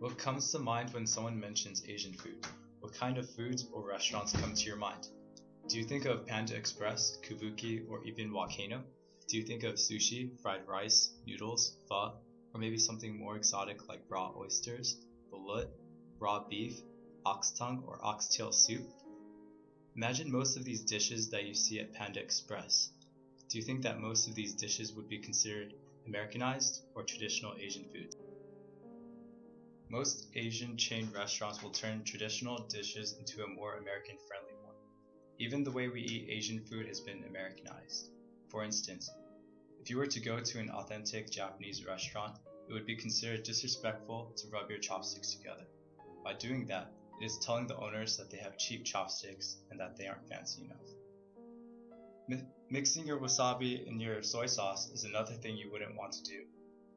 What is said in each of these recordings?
What comes to mind when someone mentions Asian food? What kind of foods or restaurants come to your mind? Do you think of Panda Express, Kabuki, or even Volcano? Do you think of sushi, fried rice, noodles, pho, or maybe something more exotic like raw oysters, balut, raw beef, ox tongue, or oxtail soup? Imagine most of these dishes that you see at Panda Express. Do you think that most of these dishes would be considered Americanized or traditional Asian food? Most Asian chain restaurants will turn traditional dishes into a more American-friendly one. Even the way we eat Asian food has been Americanized. For instance, if you were to go to an authentic Japanese restaurant, it would be considered disrespectful to rub your chopsticks together. By doing that, it is telling the owners that they have cheap chopsticks and that they aren't fancy enough. Mixing your wasabi in your soy sauce is another thing you wouldn't want to do.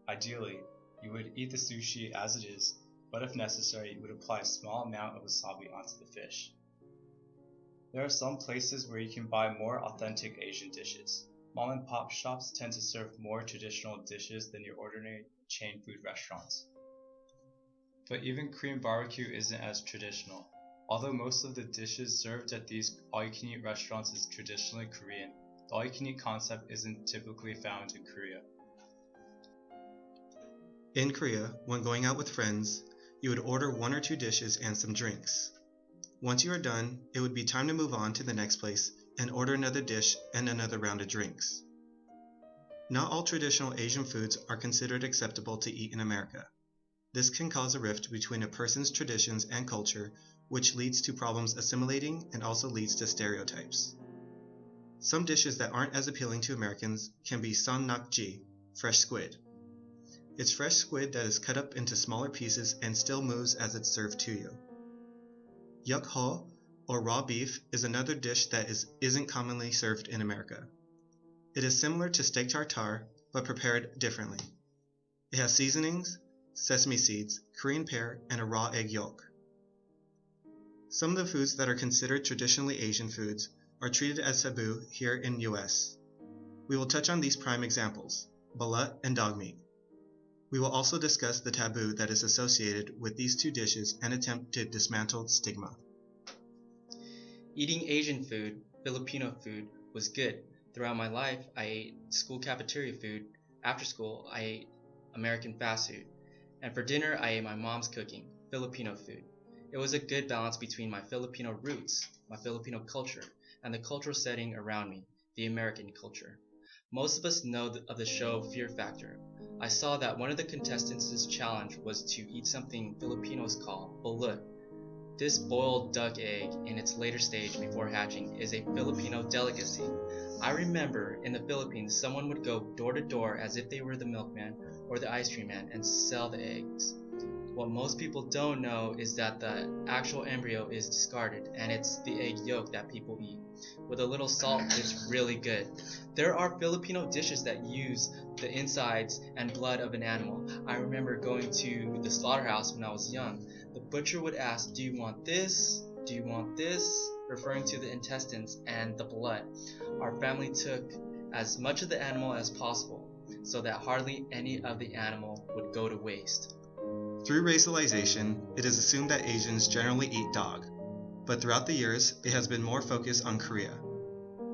Ideally, you would eat the sushi as it is, but if necessary, you would apply a small amount of wasabi onto the fish. There are some places where you can buy more authentic Asian dishes. Mom and pop shops tend to serve more traditional dishes than your ordinary chain food restaurants. But even Korean barbecue isn't as traditional. Although most of the dishes served at these all-you-can-eat restaurants is traditionally Korean, the all-you-can-eat concept isn't typically found in Korea. In Korea, when going out with friends, you would order 1 or 2 dishes and some drinks. Once you are done, it would be time to move on to the next place and order another dish and another round of drinks. Not all traditional Asian foods are considered acceptable to eat in America. This can cause a rift between a person's traditions and culture, which leads to problems assimilating and also leads to stereotypes. Some dishes that aren't as appealing to Americans can be sonnakji, fresh squid. It's fresh squid that is cut up into smaller pieces and still moves as it's served to you. Yuk-ho, or raw beef, is another dish that isn't commonly served in America. It is similar to steak tartare, but prepared differently. It has seasonings, sesame seeds, Korean pear, and a raw egg yolk. Some of the foods that are considered traditionally Asian foods are treated as taboo here in US. We will touch on these prime examples, balut and dog meat. We will also discuss the taboo that is associated with these 2 dishes and attempt to dismantle stigma. Eating Asian food, Filipino food, was good. Throughout my life, I ate school cafeteria food. After school, I ate American fast food. And for dinner, I ate my mom's cooking, Filipino food. It was a good balance between my Filipino roots, my Filipino culture, and the cultural setting around me, the American culture. Most of us know of the show Fear Factor. I saw that one of the contestants' challenge was to eat something Filipinos call balut. This boiled duck egg in its later stage before hatching is a Filipino delicacy. I remember in the Philippines someone would go door to door as if they were the milkman or the ice cream man and sell the eggs. What most people don't know is that the actual embryo is discarded and it's the egg yolk that people eat. With a little salt, it's really good. There are Filipino dishes that use the insides and blood of an animal. I remember going to the slaughterhouse when I was young. The butcher would ask, "Do you want this? Do you want this?" referring to the intestines and the blood. Our family took as much of the animal as possible, so that hardly any of the animal would go to waste. Through racialization, it is assumed that Asians generally eat dog, but throughout the years, it has been more focused on Korea.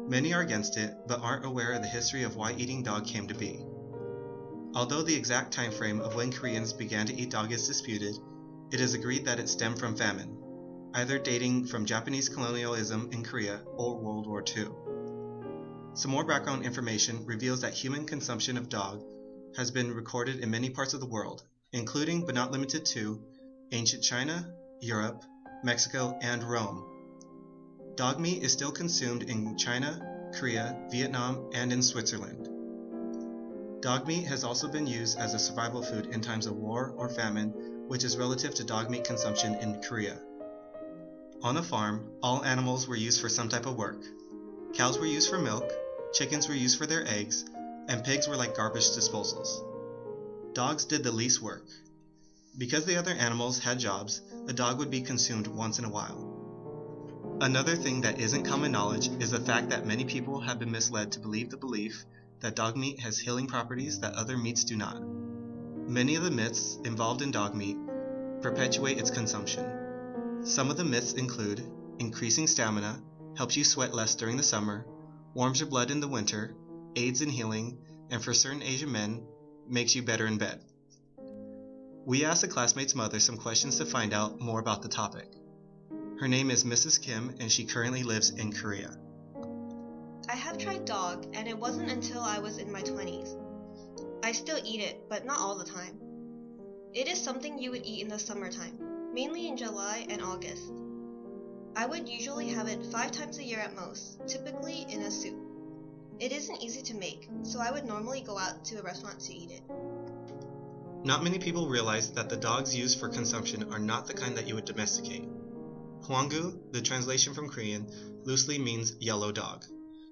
Many are against it, but aren't aware of the history of why eating dog came to be. Although the exact time frame of when Koreans began to eat dog is disputed, it is agreed that it stemmed from famine, either dating from Japanese colonialism in Korea or World War II. Some more background information reveals that human consumption of dog has been recorded in many parts of the world, including but not limited to ancient China, Europe, Mexico, and Rome. Dog meat is still consumed in China, Korea, Vietnam, and in Switzerland. Dog meat has also been used as a survival food in times of war or famine, which is relative to dog meat consumption in Korea. On a farm, all animals were used for some type of work. Cows were used for milk, chickens were used for their eggs, and pigs were like garbage disposals. Dogs did the least work. Because the other animals had jobs, a dog would be consumed once in a while. Another thing that isn't common knowledge is the fact that many people have been misled to believe the belief that dog meat has healing properties that other meats do not. Many of the myths involved in dog meat perpetuate its consumption. Some of the myths include increasing stamina, helps you sweat less during the summer, warms your blood in the winter, aids in healing, and for certain Asian men, makes you better in bed. We asked a classmate's mother some questions to find out more about the topic. Her name is Mrs. Kim, and she currently lives in Korea. I have tried dog, and it wasn't until I was in my 20s. I still eat it, but not all the time. It is something you would eat in the summertime, mainly in July and August. I would usually have it 5 times a year at most, typically in a soup. It isn't easy to make, so I would normally go out to a restaurant to eat it. Not many people realize that the dogs used for consumption are not the kind that you would domesticate. Hwanggu, the translation from Korean, loosely means yellow dog.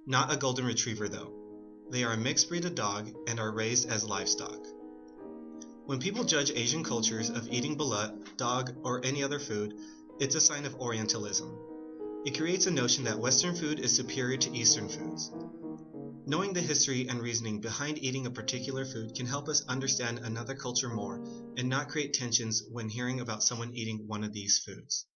Not a golden retriever though. They are a mixed breed of dog and are raised as livestock. When people judge Asian cultures of eating balut, dog, or any other food, it's a sign of Orientalism. It creates a notion that Western food is superior to Eastern foods. Knowing the history and reasoning behind eating a particular food can help us understand another culture more and not create tensions when hearing about someone eating one of these foods.